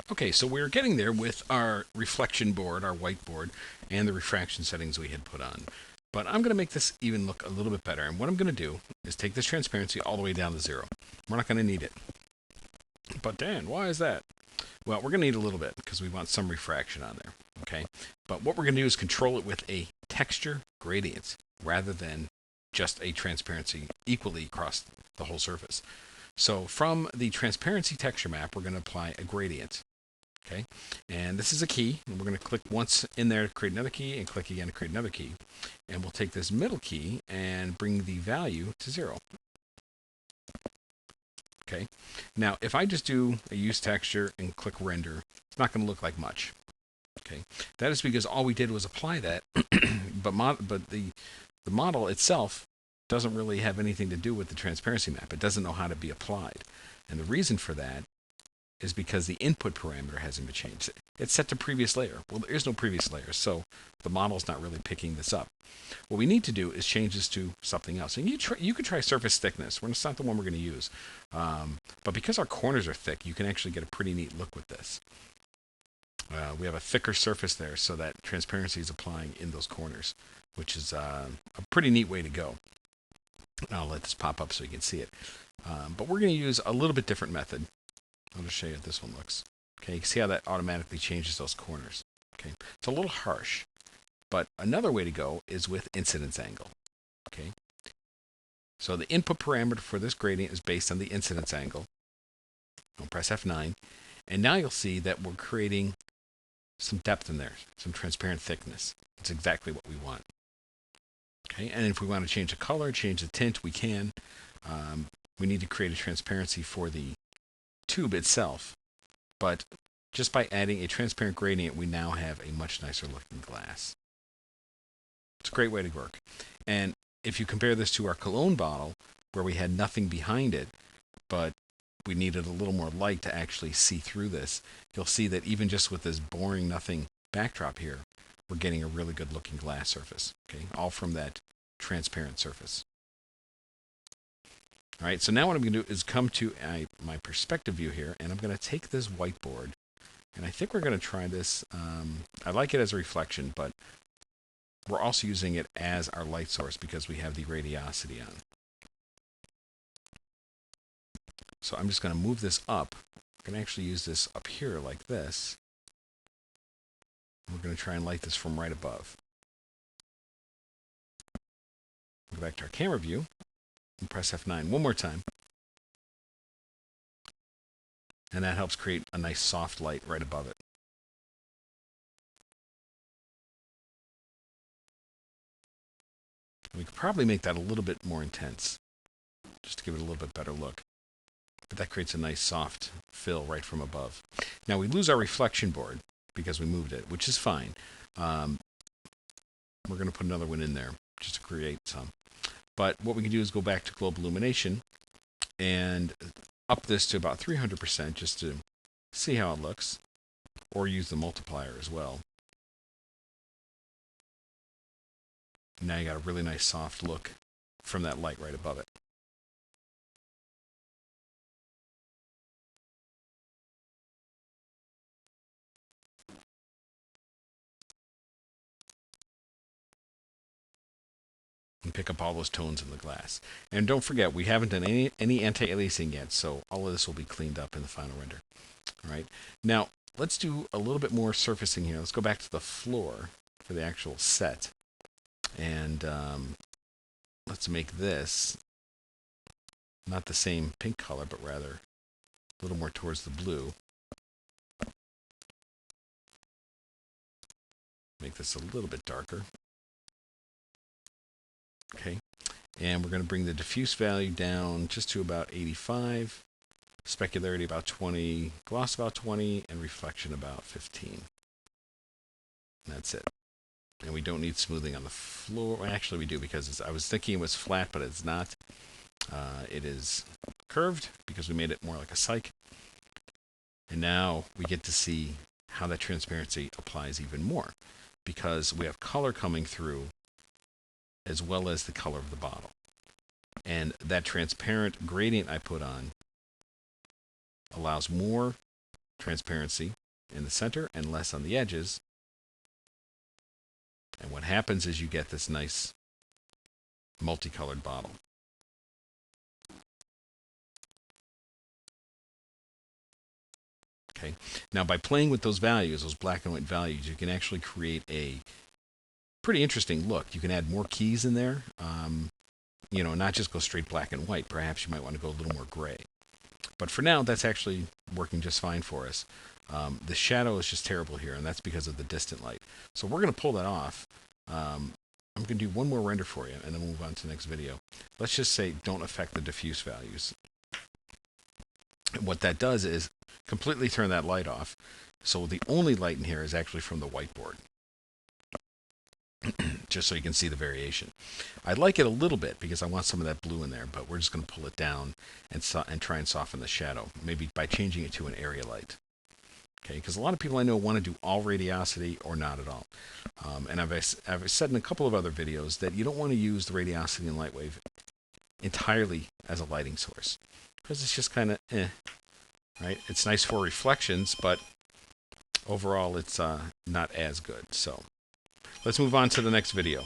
Okay, so we're getting there with our reflection board, our whiteboard, and the refraction settings we had put on. But I'm going to make this even look a little bit better. And what I'm going to do is take this transparency all the way down to 0. We're not going to need it. But Dan, why is that? Well, we're going to need a little bit because we want some refraction on there. Okay, but what we're going to do is control it with a texture gradient rather than just a transparency equally across the whole surface. So from the transparency texture map, we're going to apply a gradient. Okay, and this is a key, and we're going to click once in there to create another key, and click again to create another key. And we'll take this middle key and bring the value to 0. Okay, now if I just do a use texture and click render, it's not going to look like much. Okay, that is because all we did was apply that, but the model itself doesn't really have anything to do with the transparency map. It doesn't know how to be applied, and the reason for that is because the input parameter hasn't been changed. It's set to previous layer. Well, there is no previous layer, so the model's not really picking this up. What we need to do is change this to something else. And you could try surface thickness. It's not the one we're going to use. But because our corners are thick, you can actually get a pretty neat look with this. We have a thicker surface there, so that transparency is applying in those corners, which is a pretty neat way to go. I'll let this pop up so you can see it. But we're going to use a little bit different method. I'll just show you how this one looks. Okay, you can see how that automatically changes those corners. Okay, it's a little harsh, but another way to go is with incidence angle. Okay, so the input parameter for this gradient is based on the incidence angle. I'll press F9, and now you'll see that we're creating some depth in there, some transparent thickness. It's exactly what we want. Okay, and if we want to change the color, change the tint, we can. We need to create a transparency for the tube itself, but just by adding a transparent gradient, we now have a much nicer looking glass. It's a great way to work. And if you compare this to our cologne bottle, where we had nothing behind it, but we needed a little more light to actually see through this, you'll see that even just with this boring nothing backdrop here, we're getting a really good looking glass surface. Okay, all from that transparent surface. All right, so now what I'm going to do is come to my perspective view here, and I'm going to take this whiteboard, and I think we're going to try this. I like it as a reflection, but we're also using it as our light source because we have the radiosity on. So I'm just going to move this up. I can actually use this up here like this. We're going to try and light this from right above. Go back to our camera view. And press F9 one more time. And that helps create a nice soft light right above it. And we could probably make that a little bit more intense, just to give it a little bit better look. But that creates a nice soft fill right from above. Now we lose our reflection board because we moved it, which is fine. We're going to put another one in there just to create some. But what we can do is go back to global illumination and up this to about 300% just to see how it looks, or use the multiplier as well. Now you got a really nice soft look from that light right above it. And pick up all those tones in the glass. And don't forget, we haven't done any anti-aliasing yet, so all of this will be cleaned up in the final render. All right. Now, let's do a little bit more surfacing here. Let's go back to the floor for the actual set. And let's make this not the same pink color, but rather a little more towards the blue. Make this a little bit darker. Okay, and we're going to bring the diffuse value down just to about 85, specularity about 20, gloss about 20, and reflection about 15. And that's it. And we don't need smoothing on the floor. Well, actually, we do because I was thinking it was flat, but it's not. It is curved because we made it more like a cyc. And now we get to see how that transparency applies even more because we have color coming through as well as the color of the bottle. And that transparent gradient I put on allows more transparency in the center and less on the edges. And what happens is you get this nice multicolored bottle. Okay. Now, by playing with those values, those black and white values, you can actually create a pretty interesting look. You can add more keys in there. You know, not just go straight black and white. Perhaps you might want to go a little more gray. But for now, that's actually working just fine for us. The shadow is just terrible here, and that's because of the distant light. So we're going to pull that off. I'm going to do one more render for you, and then we'll move on to the next video. Let's just say don't affect the diffuse values. What that does is completely turn that light off. So the only light in here is actually from the whiteboard. Just so you can see the variation. I like it a little bit because I want some of that blue in there, but we're just going to pull it down and try and soften the shadow, maybe by changing it to an area light. Okay, because a lot of people I know want to do all radiosity or not at all. And I've said in a couple of other videos that you don't want to use the radiosity and light wave entirely as a lighting source, because it's just kind of right? It's nice for reflections, but overall it's not as good. So let's move on to the next video.